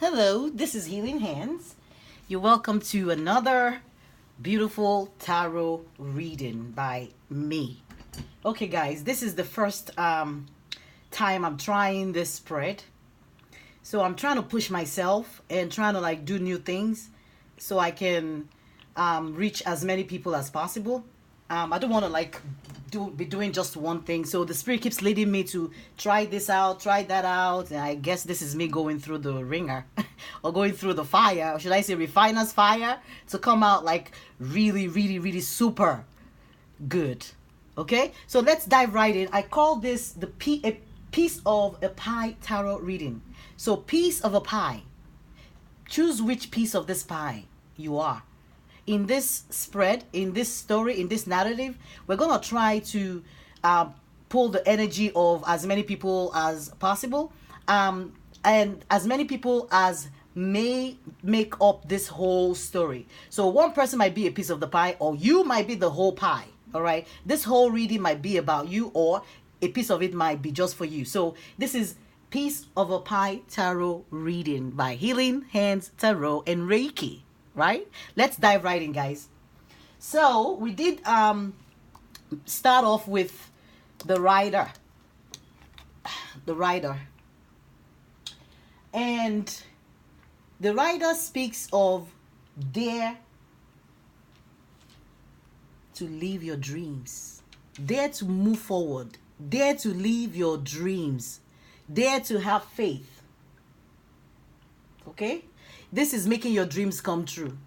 Hello, this is Healing Hands. You're welcome to another beautiful tarot reading by me. Okay, guys, this is the first time I'm trying this spread. So I'm trying to push myself and trying to like do new things so I can reach as many people as possible. I don't want to like be doing just one thing. So the spirit keeps leading me to try this out, try that out, and I guess this is me going through the ringer or going through the fire, or should I say refiner's fire, to come out like really, really, really super good. Okay, so let's dive right in. I call this a piece of a pie tarot reading. So piece of a pie. Choose which piece of this pie you are. In this spread, in this story, in this narrative, we're going to try to pull the energy of as many people as possible, and as many people as may make up this whole story. So one person might be a piece of the pie, or you might be the whole pie. All right, this whole reading might be about you, or a piece of it might be just for you. So this is Piece of a Pie Tarot reading by Healing Hands Tarot and Reiki, right? Let's dive right in, guys. So we did start off with the rider. The rider. And the rider speaks of dare to live your dreams. Dare to move forward. Dare to live your dreams. Dare to have faith. Okay? This is making your dreams come true.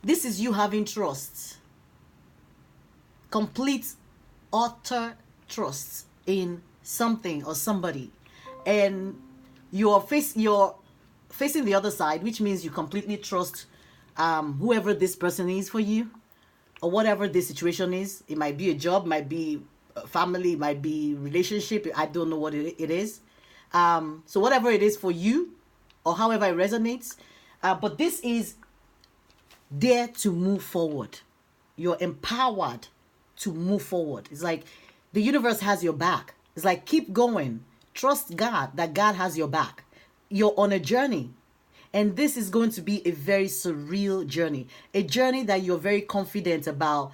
This is you having trust. Complete, utter trust in something or somebody. And you're facing the other side, which means you completely trust whoever this person is for you, or whatever the situation is. It might be a job, might be a family, might be relationship. I don't know what it is. So whatever it is for you, or however it resonates, but this is dare to move forward. You're empowered to move forward. It's like the universe has your back. It's like keep going. Trust God that God has your back. You're on a journey. And this is going to be a very surreal journey. A journey that you're very confident about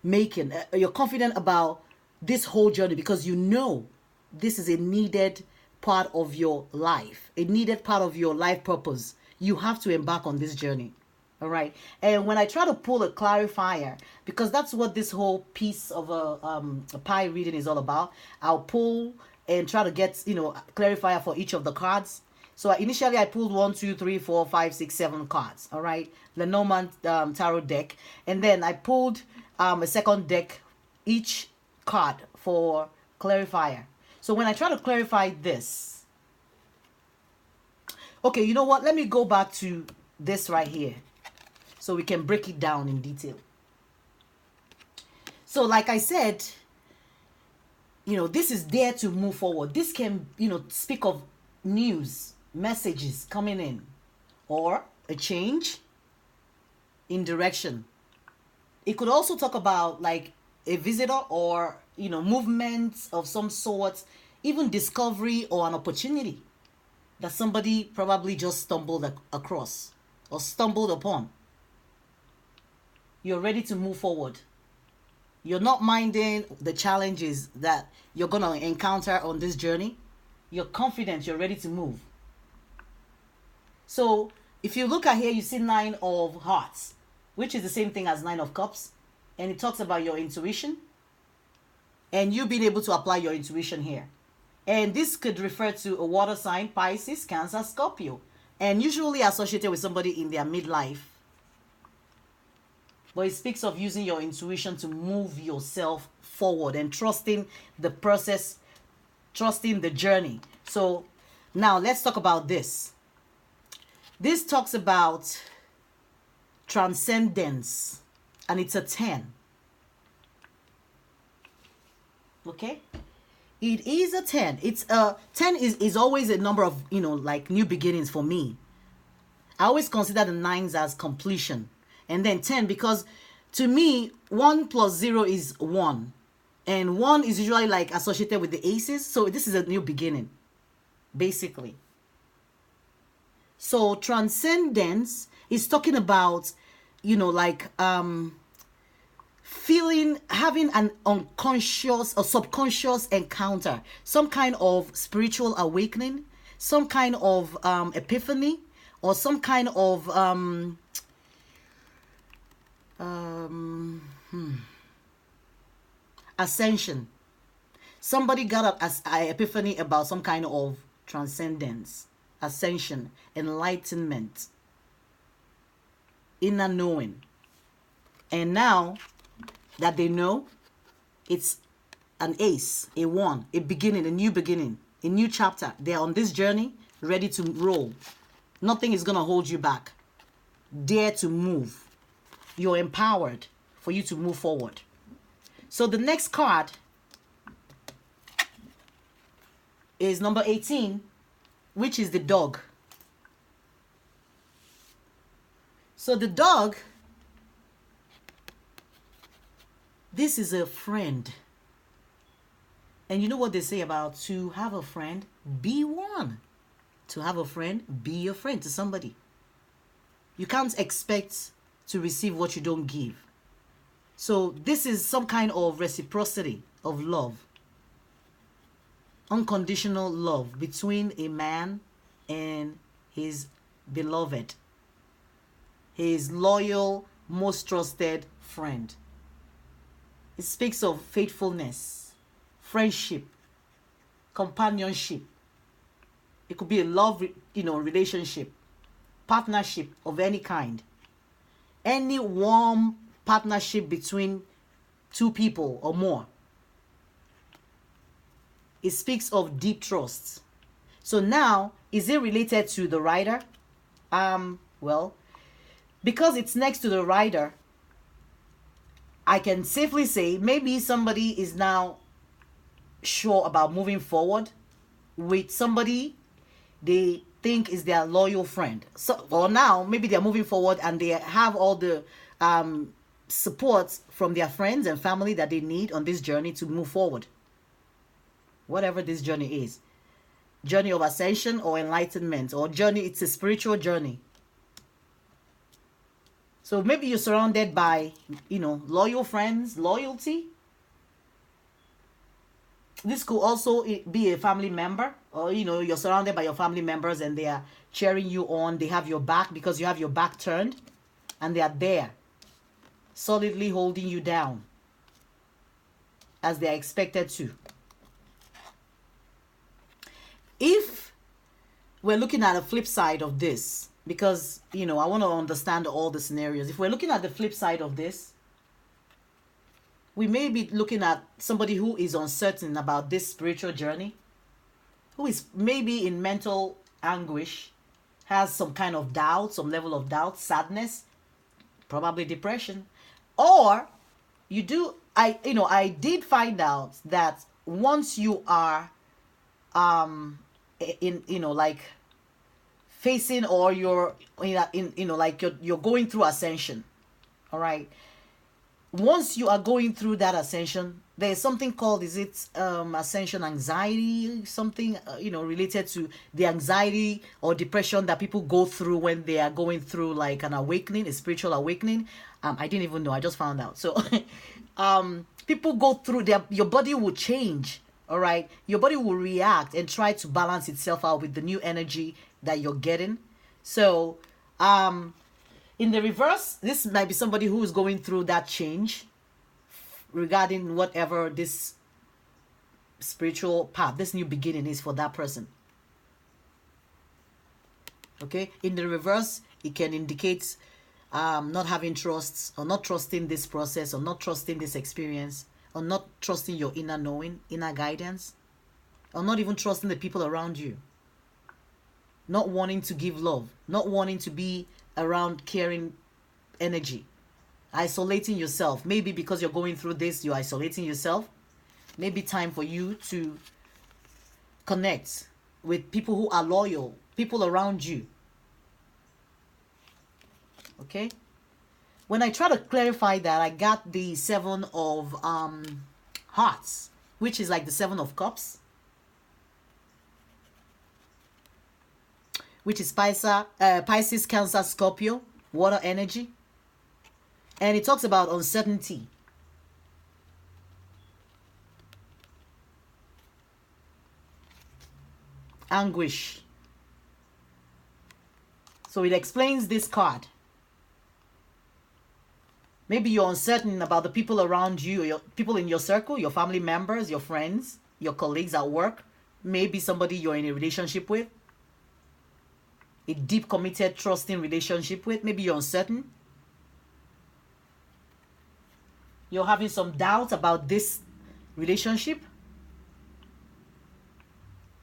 making. You're confident about this whole journey because you know this is a needed part of your life, a needed part of your life purpose. You have to embark on this journey. All right. And when I try to pull a clarifier, because that's what this whole piece of a pie reading is all about, I'll pull and try to get, clarifier for each of the cards. So initially I pulled 1, 2, 3, 4, 5, 6, 7 cards. All right. Lenormand tarot deck. And then I pulled a second deck, each card for clarifier. So when I try to clarify this, okay, you know what? Let me go back to this right here so we can break it down in detail. So like I said, this is there to move forward. This can, speak of news, messages coming in, or a change in direction. It could also talk about like a visitor or movements of some sort, even discovery or an opportunity that somebody probably just stumbled across or stumbled upon. You're ready to move forward. You're not minding the challenges that you're going to encounter on this journey. You're confident, you're ready to move. So if you look at here, you see 9 of Hearts, which is the same thing as 9 of Cups. And it talks about your intuition and you being able to apply your intuition here. And this could refer to a water sign, Pisces, Cancer, Scorpio, and usually associated with somebody in their midlife. But it speaks of using your intuition to move yourself forward and trusting the process, trusting the journey. So now let's talk about this. This talks about transcendence, and it's a 10. Okay, it is a 10. It's a 10 is always a number of like new beginnings for me. I always consider the 9s as completion, and then 10 because to me 1 plus 0 is 1, and 1 is usually like associated with the aces. So this is a new beginning, basically. So transcendence is talking about, like feeling, having an unconscious or subconscious encounter, some kind of spiritual awakening, some kind of epiphany, or some kind of ascension. Somebody got an epiphany about some kind of transcendence, ascension, enlightenment, inner knowing. And now that they know, it's an ace, a one, a beginning, a new chapter. They're on this journey, ready to roll. Nothing is going to hold you back. Dare to move. You're empowered for you to move forward. So the next card is number 18, which is the dog. So the dog, this is a friend. And you know what they say about to have a friend? Be one. To have a friend, be a friend to somebody. You can't expect to receive what you don't give. So this is some kind of reciprocity of love. Unconditional love between a man and his beloved. His loyal, most trusted friend. It speaks of faithfulness, friendship, companionship. It could be a love, relationship, partnership of any kind. Any warm partnership between two people or more. It speaks of deep trust. So now, is it related to the rider? Well, because it's next to the rider, I can safely say maybe somebody is now sure about moving forward with somebody they think is their loyal friend. So, or now maybe they're moving forward and they have all the support from their friends and family that they need on this journey to move forward. Whatever this journey is. Journey of ascension or enlightenment, or journey, it's a spiritual journey. So maybe you're surrounded by, loyal friends, loyalty. This could also be a family member, or, you're surrounded by your family members and they are cheering you on. They have your back because you have your back turned and they are there, solidly holding you down as they are expected to. If we're looking at a flip side of this, because, I want to understand all the scenarios. If we're looking at the flip side of this, we may be looking at somebody who is uncertain about this spiritual journey, who is maybe in mental anguish, has some kind of doubt, some level of doubt, sadness, probably depression. Or I did find out that once you are facing, or you're you're going through ascension, all right, once you are going through that ascension, there's something called, ascension anxiety, something related to the anxiety or depression that people go through when they are going through like an awakening, a spiritual awakening. I didn't even know, I just found out. So people go through your body will change. All right, your body will react and try to balance itself out with the new energy that you're getting. So, in the reverse, this might be somebody who is going through that change regarding whatever this spiritual path, this new beginning is for that person. Okay, in the reverse, it can indicate not having trust, or not trusting this process, or not trusting this experience, or not trusting your inner knowing, inner guidance, or not even trusting the people around you. Not wanting to give love, not wanting to be around caring energy, isolating yourself. Maybe because you're going through this, you're isolating yourself. Maybe time for you to connect with people who are loyal, people around you. Okay? When I try to clarify that, I got the 7 of hearts, which is like the 7 of cups. which is Pisces, Cancer, Scorpio, water energy. And it talks about uncertainty. Anguish. So it explains this card. Maybe you're uncertain about the people around you, your people in your circle, your family members, your friends, your colleagues at work, maybe somebody you're in a relationship with, a deep, committed, trusting relationship with. Maybe you're uncertain. You're having some doubt about this relationship.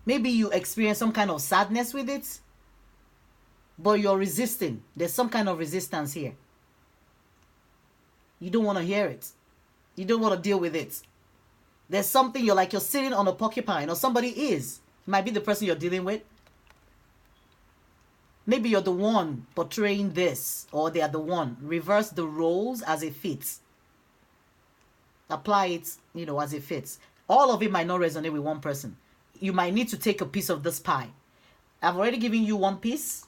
Maybe you experience some kind of sadness with it, but you're resisting. There's some kind of resistance here. You don't want to hear it. You don't want to deal with it. There's something you're sitting on a porcupine, or somebody is. It might be the person you're dealing with. Maybe you're the one portraying this, or they are the one. Reverse the roles as it fits. Apply it, as it fits. All of it might not resonate with one person. You might need to take a piece of this pie. I've already given you one piece.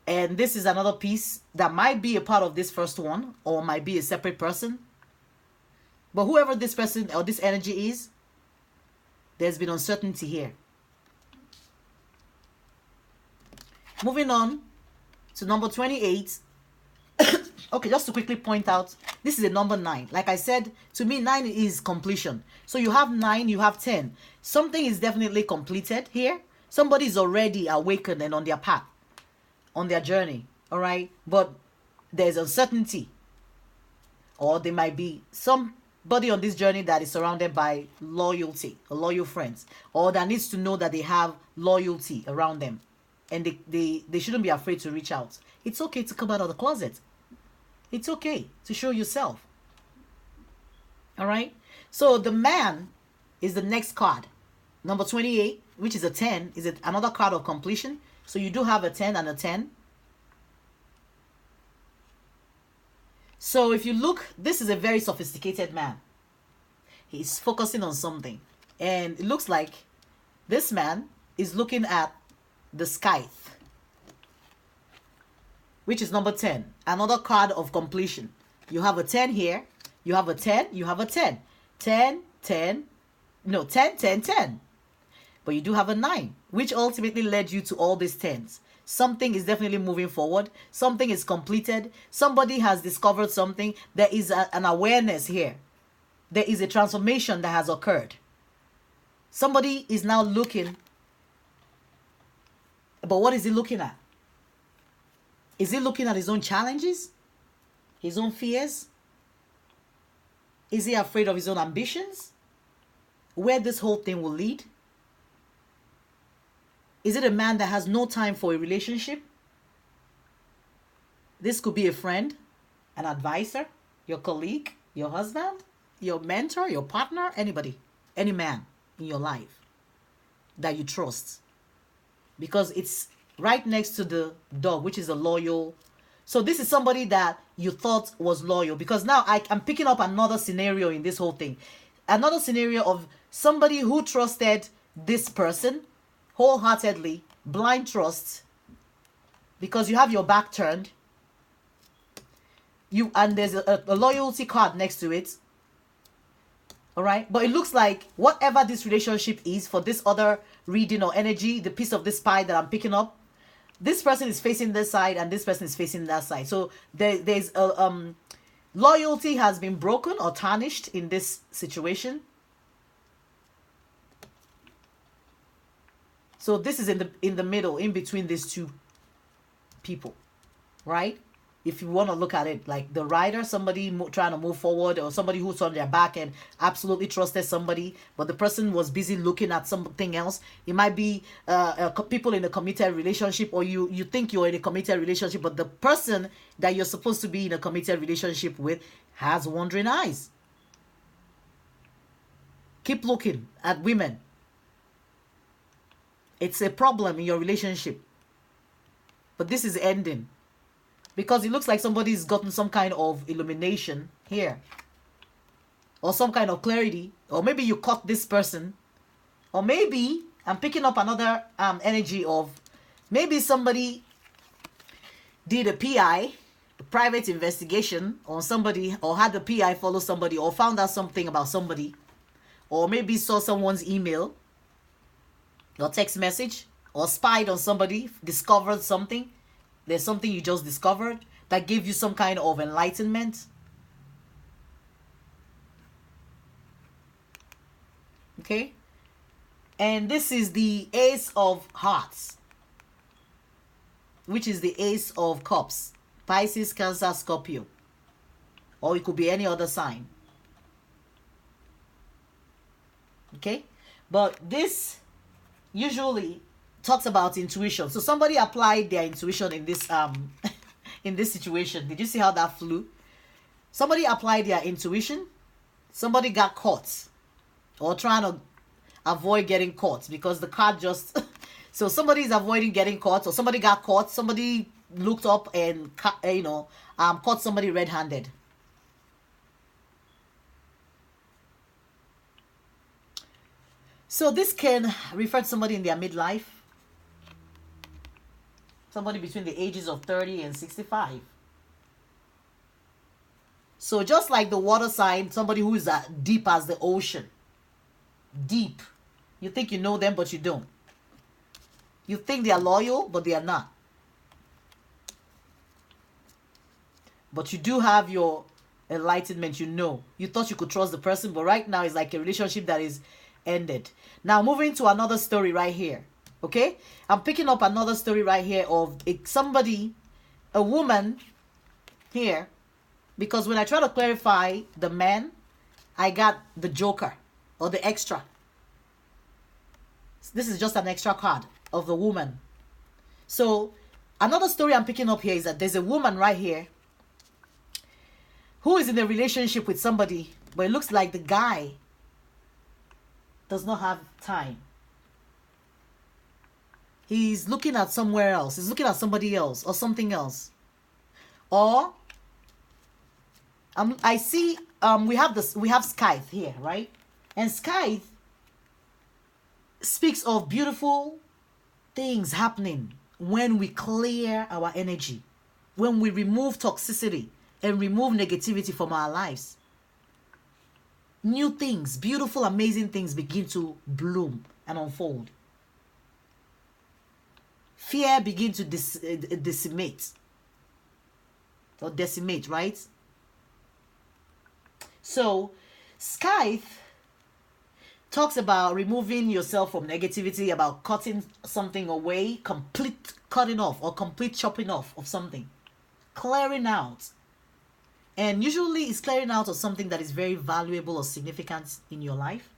And this is another piece that might be a part of this first one, or might be a separate person. But whoever this person or this energy is, there's been uncertainty here. Moving on to number 28. Okay, just to quickly point out, this is a number 9. Like I said, to me, 9 is completion. So you have 9, you have 10. Something is definitely completed here. Somebody is already awakened and on their path, on their journey, all right? But there's uncertainty. Or there might be somebody on this journey that is surrounded by loyalty, or loyal friends, or that needs to know that they have loyalty around them. And they shouldn't be afraid to reach out. It's okay to come out of the closet. It's okay to show yourself. All right? So the man is the next card. Number 28, which is a 10, is another card of completion. So you do have a 10 and a 10. So if you look, this is a very sophisticated man. He's focusing on something. And it looks like this man is looking at the scythe, which is number 10. Another card of completion. You have a 10 here. You have a 10. You have a 10. 10, 10. No, 10, 10, 10. But you do have a 9, which ultimately led you to all these 10s. Something is definitely moving forward. Something is completed. Somebody has discovered something. There is an awareness here. There is a transformation that has occurred. Somebody is now looking. But what is he looking at? Is he looking at his own challenges? His own fears? Is he afraid of his own ambitions? Where this whole thing will lead? Is it a man that has no time for a relationship? This could be a friend, an advisor, your colleague, your husband, your mentor, your partner, anybody, any man in your life that you trust. Because it's right next to the dog, which is a loyal. So this is somebody that you thought was loyal. Because now I'm picking up another scenario in this whole thing. Another scenario of somebody who trusted this person wholeheartedly, blind trust, because you have your back turned. And there's a loyalty card next to it. All right. But it looks like whatever this relationship is for this other reading or energy, the piece of this pie that I'm picking up, this person is facing this side and this person is facing that side. So there's a loyalty has been broken or tarnished in this situation. So this is in the middle, in between these two people, right? If you want to look at it like the rider, somebody trying to move forward, or somebody who's on their back and absolutely trusted somebody, but the person was busy looking at something else. It might be people in a committed relationship, or you think you're in a committed relationship, but the person that you're supposed to be in a committed relationship with has wandering eyes. Keep looking at women. It's a problem in your relationship. But this is ending. Because it looks like somebody's gotten some kind of illumination here. Or some kind of clarity. Or maybe you caught this person. Or maybe I'm picking up another energy of Maybe somebody did a PI, a private investigation on somebody, or had the PI follow somebody, or found out something about somebody, or maybe saw someone's email or text message, or spied on somebody, discovered something. There's something you just discovered that gave you some kind of enlightenment. Okay? And this is the Ace of Hearts, which is the Ace of Cups. Pisces, Cancer, Scorpio. Or it could be any other sign. Okay? But this usually talks about intuition. So somebody applied their intuition in this in this situation. Did you see how that flew? Somebody applied their intuition. Somebody got caught, or trying to avoid getting caught, because the card just so somebody is avoiding getting caught, or somebody got caught. Somebody looked up and caught somebody red-handed. So this can refer to somebody in their midlife, somebody between the ages of 30 and 65. So just like the water sign, somebody who is deep as the ocean. Deep. You think you know them, but you don't. You think they are loyal, but they are not. But you do have your enlightenment, you know. You thought you could trust the person, but right now it's like a relationship that is ended. Now moving to another story right here. Okay? I'm picking up another story right here of a woman here. Because when I try to clarify the man, I got the Joker, or the extra. This is just an extra card of the woman. So another story I'm picking up here is that there's a woman right here who is in a relationship with somebody, but it looks like the guy does not have time. He's looking at somewhere else. He's looking at somebody else or something else. Or I see we have Scythe here, right? And Scythe speaks of beautiful things happening when we clear our energy, when we remove toxicity and remove negativity from our lives. New things, beautiful, amazing things begin to bloom and unfold. Fear begins to decimate, right? So Scythe talks about removing yourself from negativity, about cutting something away, complete cutting off or complete chopping off of something, clearing out. And usually it's clearing out of something that is very valuable or significant in your life.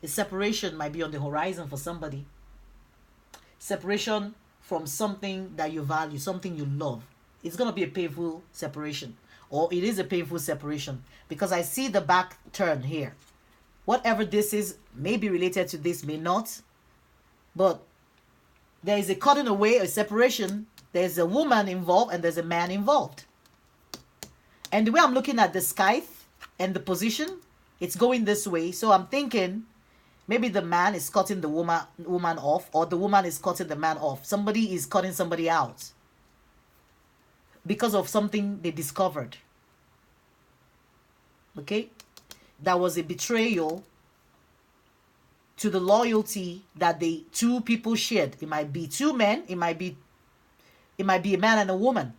A separation might be on the horizon for somebody. Separation from something that you value, something you love. It's going to be a painful separation. Or it is a painful separation, because I see the back turn here. Whatever this is may be related to this, may not. But there is a cutting away, a separation. There's a woman involved and there's a man involved. And the way I'm looking at the Scythe and the position, it's going this way. So I'm thinking maybe the man is cutting the woman off, or the woman is cutting the man off. Somebody is cutting somebody out because of something they discovered. Okay? That was a betrayal to the loyalty that the two people shared. It might be two men, it might be a man and a woman.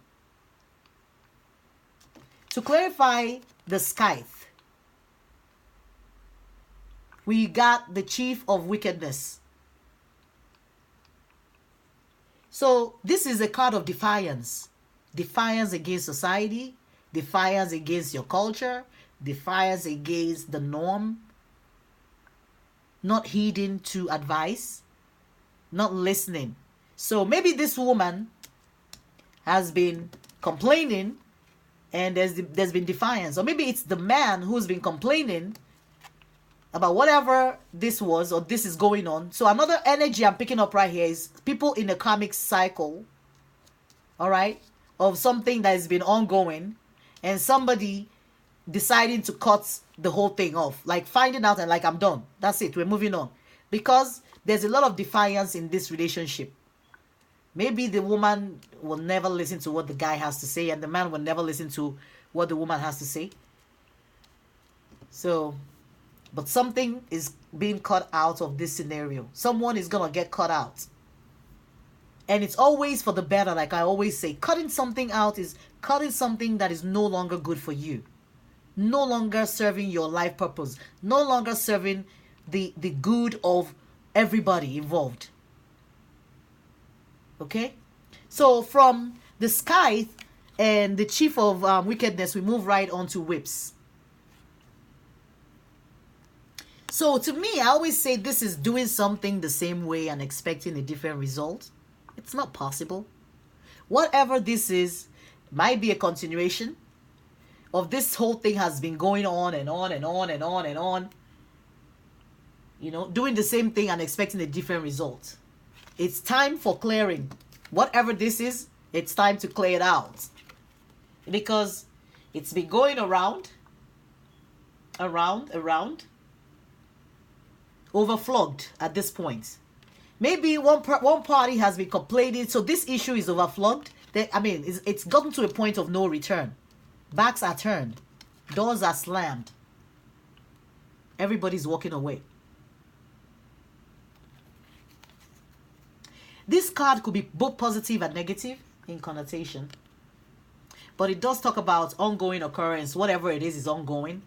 To clarify the Scythe, we got the Chief of Wickedness. So this is a card of defiance. Defiance against society, defiance against your culture, defiance against the norm, not heeding to advice, not listening. So maybe this woman has been complaining and there's been defiance. Or maybe it's the man who's been complaining about whatever this was or this is going on. So another energy I'm picking up right here is people in a karmic cycle, all right, of something that has been ongoing, and somebody deciding to cut the whole thing off, like finding out and like, I'm done. That's it. We're moving on. Because there's a lot of defiance in this relationship. Maybe the woman will never listen to what the guy has to say, and the man will never listen to what the woman has to say. So, but something is being cut out of this scenario. Someone is going to get cut out. And it's always for the better. Like I always say, cutting something out is cutting something that is no longer good for you. No longer serving your life purpose. No longer serving the good of everybody involved. Okay? So from the scythe and the chief of wickedness, we move right on to whips. So to me, I always say this is doing something the same way and expecting a different result. It's not possible. Whatever this is, might be a continuation of this whole thing has been going on and on and on and on and on. You know, doing the same thing and expecting a different result. It's time for clearing. Whatever this is, it's time to clear it out. Because it's been going around, overflogged at this point. Maybe one party has been complaining, so this issue is overflogged. It's gotten to a point of no return. Backs are turned. Doors are slammed. Everybody's walking away. This card could be both positive and negative in connotation. But it does talk about ongoing occurrence. Whatever it is ongoing.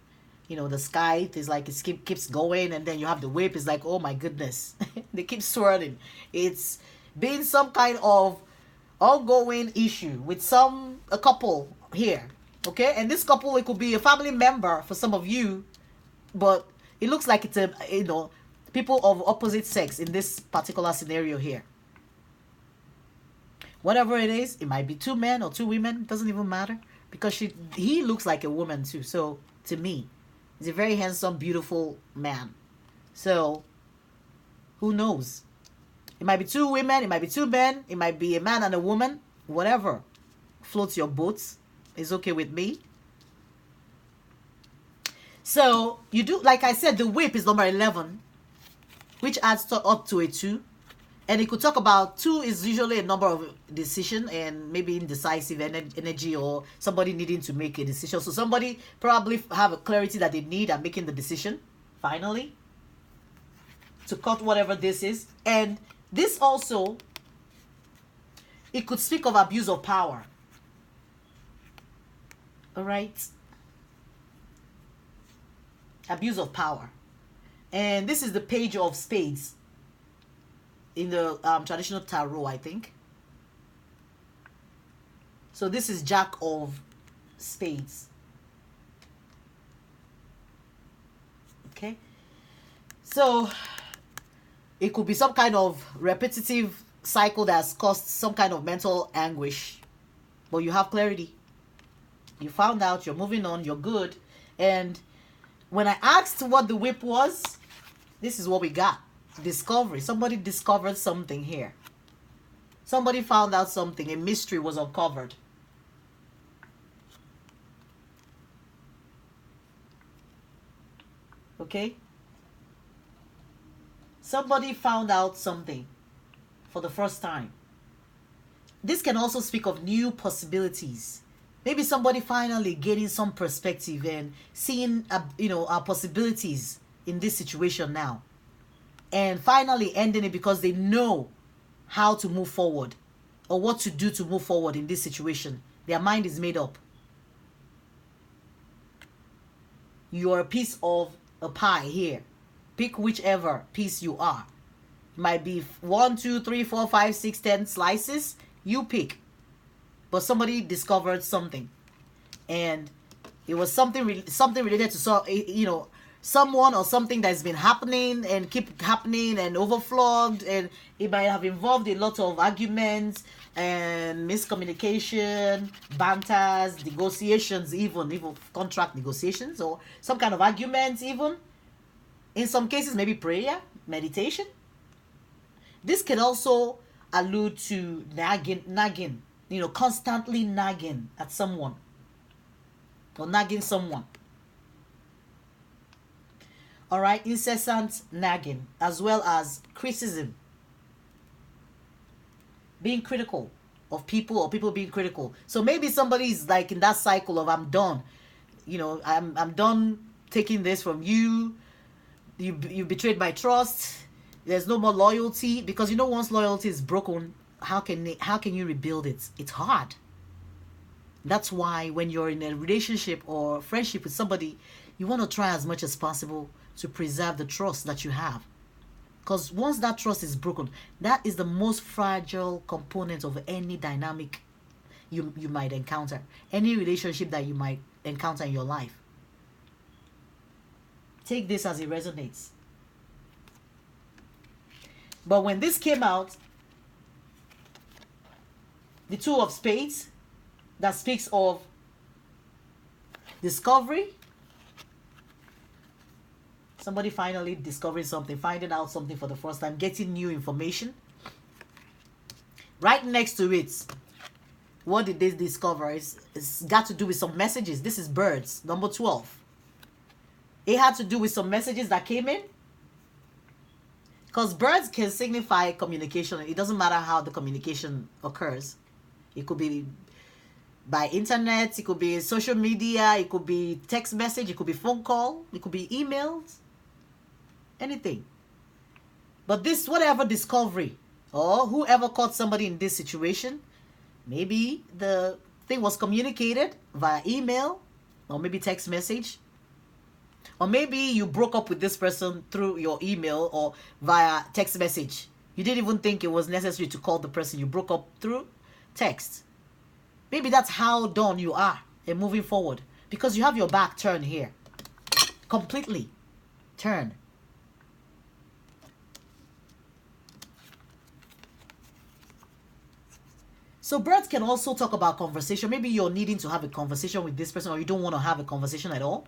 You know, the scythe is like it keeps going, and then you have the whip. It's like, oh my goodness. They keep swirling. It's been some kind of ongoing issue with a couple here. Okay? And this couple, it could be a family member for some of you. But it looks like it's people of opposite sex in this particular scenario here. Whatever it is, it might be 2 men or 2 women. It doesn't even matter. Because he looks like a woman too. So, to me, he's a very handsome, beautiful man. So, who knows? It might be 2 women. It might be 2 men. It might be a man and a woman. Whatever floats your boats is okay with me. So, you do, like I said, the whip is number 11, which adds up to a 2. And it could talk about 2 is usually a number of decision and maybe indecisive energy or somebody needing to make a decision. So somebody probably have a clarity that they need and making the decision, finally, to cut whatever this is. And this also, it could speak of abuse of power. All right? Abuse of power. And this is the page of spades in the traditional tarot, I think. So this is Jack of Spades. Okay. So it could be some kind of repetitive cycle that has caused some kind of mental anguish. But you have clarity. You found out, you're moving on, you're good. And when I asked what the whip was, this is what we got. Discovery. Somebody discovered something here. Somebody found out something. A mystery was uncovered. Okay? Somebody found out something for the first time. This can also speak of new possibilities. Maybe somebody finally gaining some perspective and seeing, possibilities in this situation now. And finally ending it because they know how to move forward or what to do to move forward in this situation. Their mind is made up. You are a piece of a pie here. Pick whichever piece you are. It might be 1, 2, 3, 4, 5, 6, 10 slices. You pick. But somebody discovered something. And it was something related to someone or something that's been happening and keep happening and overflowed, and it might have involved a lot of arguments and miscommunication, banters, negotiations, even contract negotiations or some kind of arguments even. In some cases, maybe prayer, meditation. This can also allude to nagging, constantly nagging at someone or nagging someone. All right, incessant nagging as well as criticism. being critical of people or people being critical. So maybe somebody's like in that cycle of I'm done. You know, I'm done taking this from you. You betrayed my trust. There's no more loyalty, because you know once loyalty is broken, how can you rebuild it? It's hard. That's why when you're in a relationship or friendship with somebody, you want to try as much as possible to preserve the trust that you have. Because once that trust is broken, that is the most fragile component of any dynamic you might encounter, any relationship that you might encounter in your life. Take this as it resonates. But when this came out, the Two of Spades, that speaks of discovery, somebody finally discovering something, finding out something for the first time, getting new information. Right next to it, what did they discover? It's got to do with some messages. This is birds, number 12. It had to do with some messages that came in. Because birds can signify communication. It doesn't matter how the communication occurs. It could be by internet, it could be social media, it could be text message, it could be phone call, it could be emails, anything. But this, whatever discovery, or whoever caught somebody in this situation, maybe the thing was communicated via email, or maybe text message, or maybe you broke up with this person through your email or via text message. You didn't even think it was necessary to call the person. You broke up through text. Maybe that's how done you are and moving forward, because you have your back turned here. Completely turned. So birds can also talk about conversation. Maybe you're needing to have a conversation with this person, or you don't want to have a conversation at all.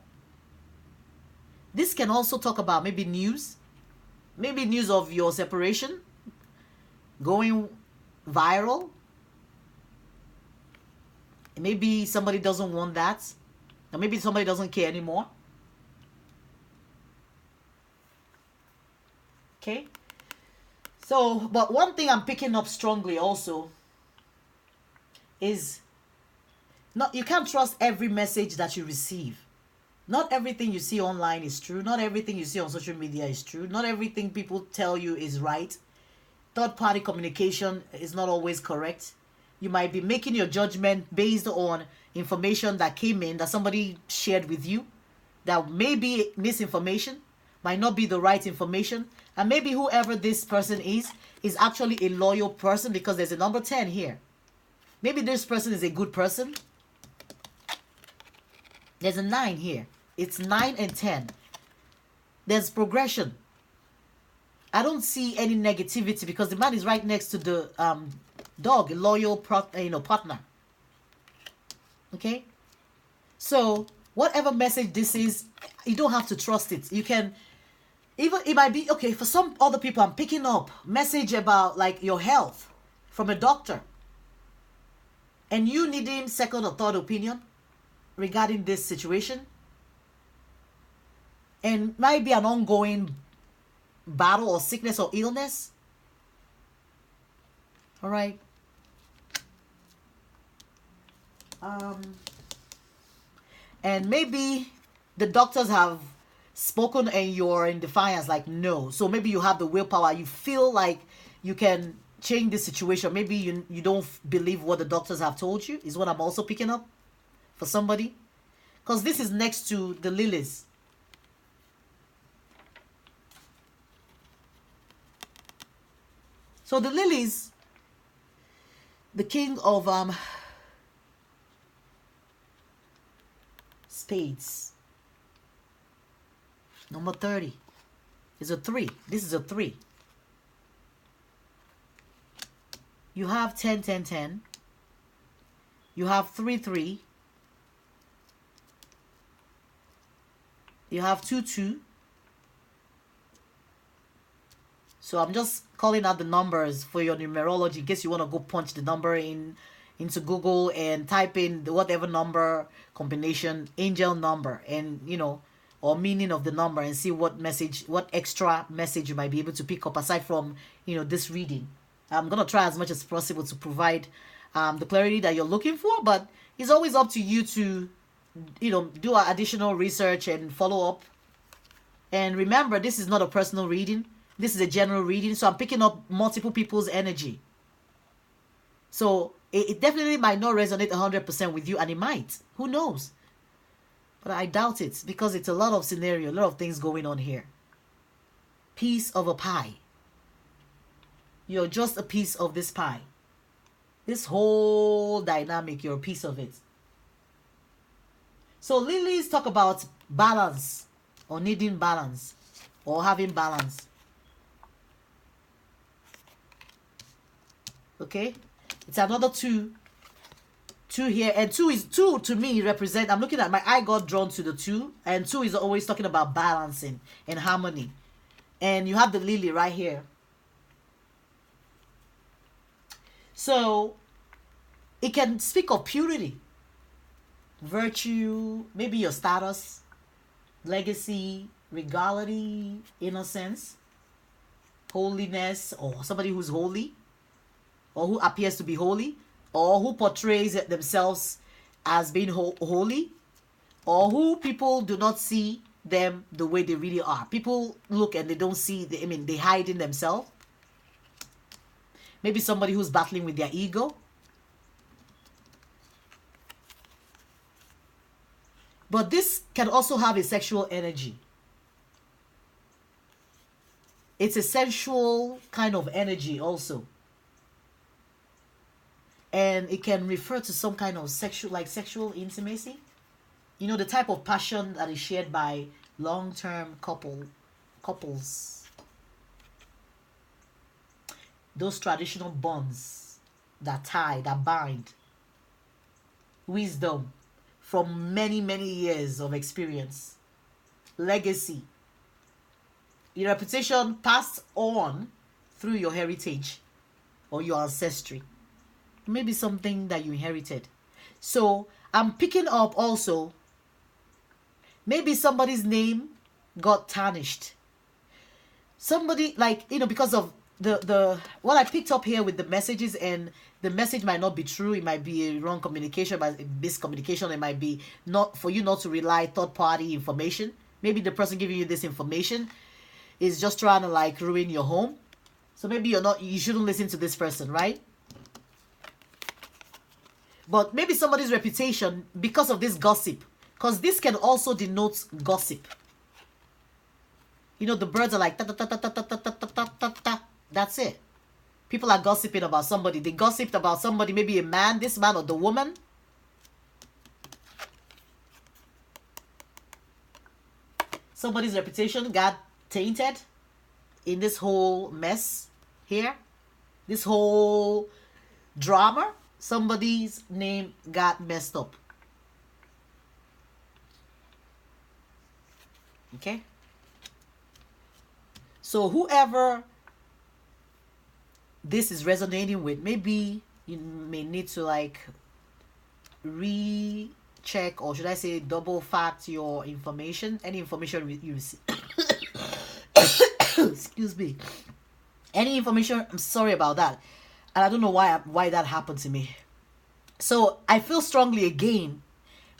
This can also talk about maybe news. Maybe news of your separation going viral. Maybe somebody doesn't want that. Or maybe somebody doesn't care anymore. Okay. So, but one thing I'm picking up strongly also is you can't trust every message that you receive. Not everything you see online is true. Not everything you see on social media is true. Not everything people tell you is right. Third-party communication is not always correct. You might be making your judgment based on information that came in, that somebody shared with you, that may be misinformation, might not be the right information. And maybe whoever this person is actually a loyal person, because there's a number 10 here. Maybe this person is a good person. There's a 9 here. It's 9 and 10. There's progression. I don't see any negativity, because the man is right next to the dog, a loyal partner. Okay? So, whatever message this is, you don't have to trust it. You can, even it might be, okay, for some other people, I'm picking up message about like your health from a doctor. And you needing second or third opinion regarding this situation. And might be an ongoing battle or sickness or illness. All right. And maybe the doctors have spoken and you're in defiance, like no. So maybe you have the willpower. You feel like you can change the situation. Maybe you don't believe what the doctors have told you, is what I'm also picking up for somebody. Because this is next to the lilies. So the lilies, the king of spades, number 30, is a 3. This is a 3. You have 10, 10, 10. You have 3, 3. You have 2, 2. So I'm just calling out the numbers for your numerology in case you want to go punch the number into Google and type in whatever number combination, angel number, and or meaning of the number, and see what extra message you might be able to pick up aside from this reading. I'm going to try as much as possible to provide the clarity that you're looking for, but it's always up to you to, do additional research and follow up. And remember, this is not a personal reading. This is a general reading, so I'm picking up multiple people's energy. So it definitely might not resonate 100% with you, and it might. Who knows? But I doubt it, because it's a lot of scenario, a lot of things going on here. Piece of a pie. You're just a piece of this pie. This whole dynamic, you're a piece of it. So lilies talk about balance, or needing balance, or having balance. Okay? It's another two here, and two to me represent, I'm looking at, my eye got drawn to the 2, and 2 is always talking about balancing and harmony. And you have the lily right here. So it can speak of purity, virtue, maybe your status, legacy, regality, innocence, holiness, or somebody who's holy, or who appears to be holy, or who portrays themselves as being holy, or who people do not see them the way they really are. People look and they don't see, they hide in themselves. Maybe somebody who's battling with their ego. But this can also have a sexual energy. It's a sensual kind of energy also. And it can refer to some kind of sexual intimacy. The type of passion that is shared by long-term couples. Those traditional bonds that tie, that bind. Wisdom from many, many years of experience. Legacy. Your reputation passed on through your heritage or your ancestry. Maybe something that you inherited. So I'm picking up also, maybe somebody's name got tarnished. Somebody, because of the what I picked up here with the messages, and the message might not be true. It might be a wrong communication, but miscommunication. It might be not for you not to rely third party information. Maybe the person giving you this information is just trying to ruin your home. So maybe you shouldn't listen to this person, right? But maybe somebody's reputation, because of this gossip, because this can also denote gossip. The birds are like ta ta ta ta ta ta ta ta ta ta ta. That's it. People are gossiping about somebody. They gossiped about somebody, maybe a man, this man or the woman. Somebody's reputation got tainted in this whole mess here. This whole drama. Somebody's name got messed up. Okay? So whoever this is resonating with, maybe you may need to recheck, or should I say double fact your information, any information you receive. Excuse me. Any information, I'm sorry about that. And I don't know why that happened to me. So I feel strongly again,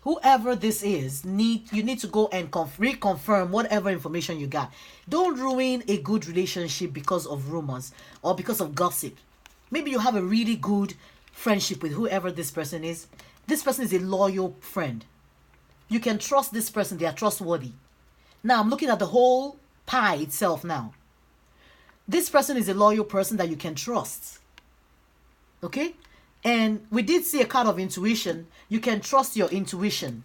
whoever this is, you need to go and reconfirm whatever information you got. Don't ruin a good relationship because of rumors or because of gossip. Maybe you have a really good friendship with whoever this person is. This person is a loyal friend. You can trust this person. They are trustworthy. Now I'm looking at the whole pie itself now. This person is a loyal person that you can trust. Okay? And we did see a card of intuition. You can trust your intuition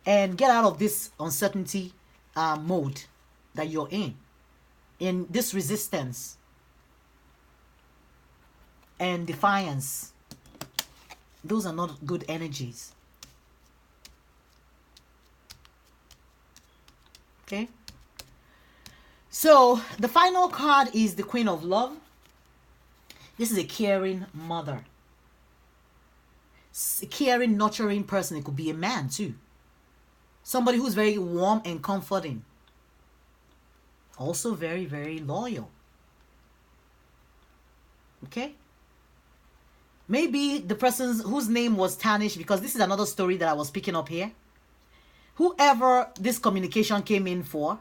and get out of this uncertainty mode that you're in this resistance and defiance. Those are not good energies. Okay? So the final card is the Queen of Love. This is a caring mother. A caring, nurturing person. It could be a man too. Somebody who's very warm and comforting. Also very, very loyal. Okay? Maybe the person whose name was tarnished, because this is another story that I was picking up here. Whoever this communication came in for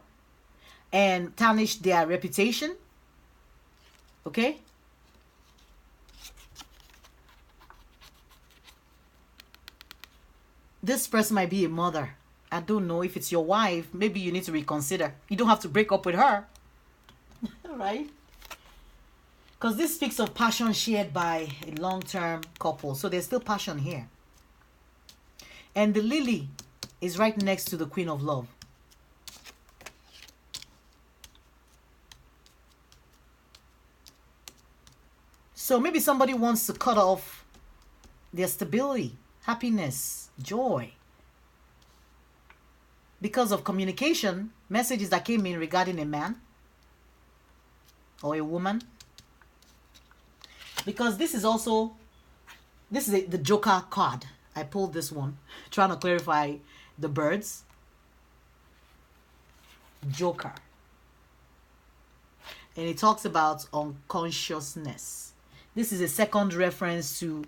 and tarnished their reputation, okay? This person might be a mother. I don't know if it's your wife. Maybe you need to reconsider. You don't have to break up with her. Right? Because this speaks of passion shared by a long-term couple. So there's still passion here. And the lily is right next to the Queen of Love. So maybe somebody wants to cut off their stability, happiness, joy, because of communication, messages that came in regarding a man or a woman. Because this is the Joker card. I pulled this one, trying to clarify the birds. Joker. And it talks about unconsciousness. This is a second reference to,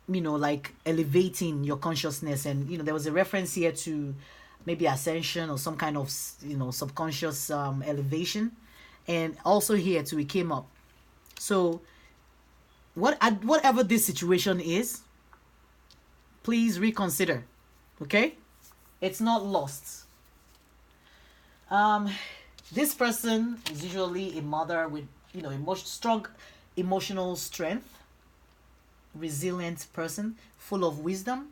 like elevating your consciousness. And, there was a reference here to maybe ascension or some kind of, subconscious elevation. And also here too, it came up. So whatever this situation is, please reconsider. Okay? It's not lost. This person is usually a mother with, strong emotional strength, resilient person, full of wisdom.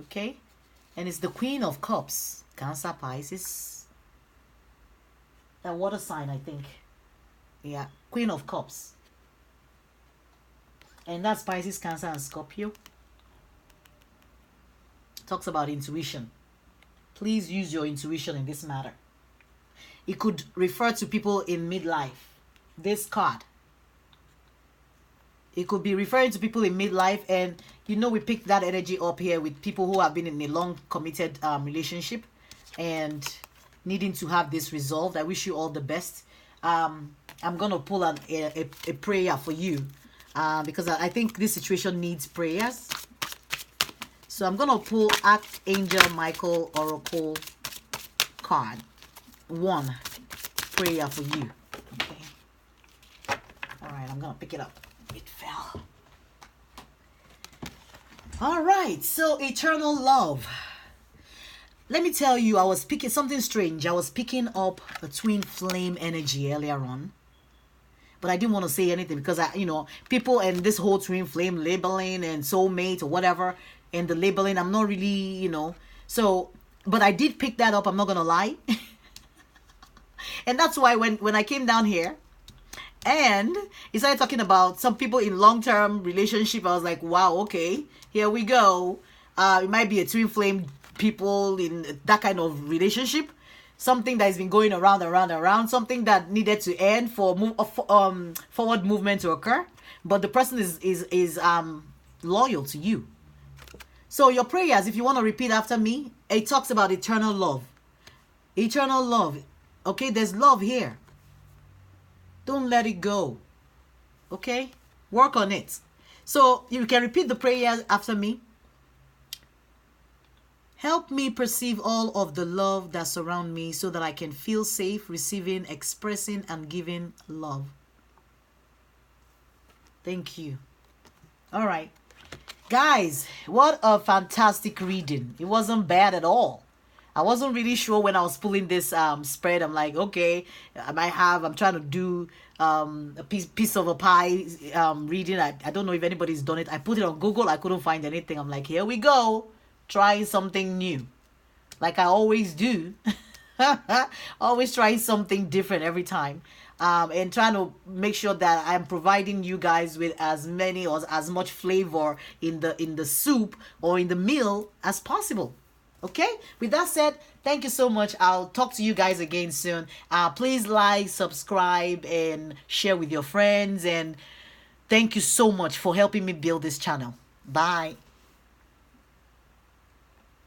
Okay? And it's the Queen of Cups, Cancer, Pisces. A water sign, I think. Yeah, Queen of Cups. And that's Pisces, Cancer, and Scorpio. Talks about intuition. Please use your intuition in this matter. It could refer to people in midlife. This card. It could be referring to people in midlife, and we picked that energy up here with people who have been in a long committed relationship and needing to have this resolved. I wish you all the best. I'm gonna pull a prayer for you because I think this situation needs prayers. So I'm gonna pull Archangel Michael Oracle card. One prayer for you. Okay. All right, I'm gonna pick it up. It fell. All right, so eternal love. Let me tell you, I was picking something strange. I was picking up a twin flame energy earlier on. But I didn't want to say anything because, people and this whole twin flame labeling and soulmate or whatever, and the labeling, I'm not really, So, but I did pick that up, I'm not going to lie. And that's why when I came down here and he started talking about some people in long-term relationship, I was like, wow, okay, here we go. It might be a twin flame people in that kind of relationship, something that has been going around, something that needed to end for forward movement to occur, but the person is loyal to you. So your prayers, if you want to repeat after me, it talks about eternal love. Okay, there's love here. Don't let it go. Okay, work on it. So you can repeat the prayers after me. Help me perceive all of the love that surrounds me so that I can feel safe receiving, expressing, and giving love. Thank you. All right. Guys, what a fantastic reading. It wasn't bad at all. I wasn't really sure when I was pulling this spread. I'm like, okay, I'm trying to do a piece of a pie reading. I don't know if anybody's done it. I put it on Google. I couldn't find anything. I'm like, here we go. Trying something new, like I always do. Always trying something different every time, and trying to make sure that I'm providing you guys with as many or as much flavor in the soup or in the meal as possible. Okay, with that said, thank you so much. I'll talk to you guys again soon. Please like, subscribe, and share with your friends, and thank you so much for helping me build this channel. Bye.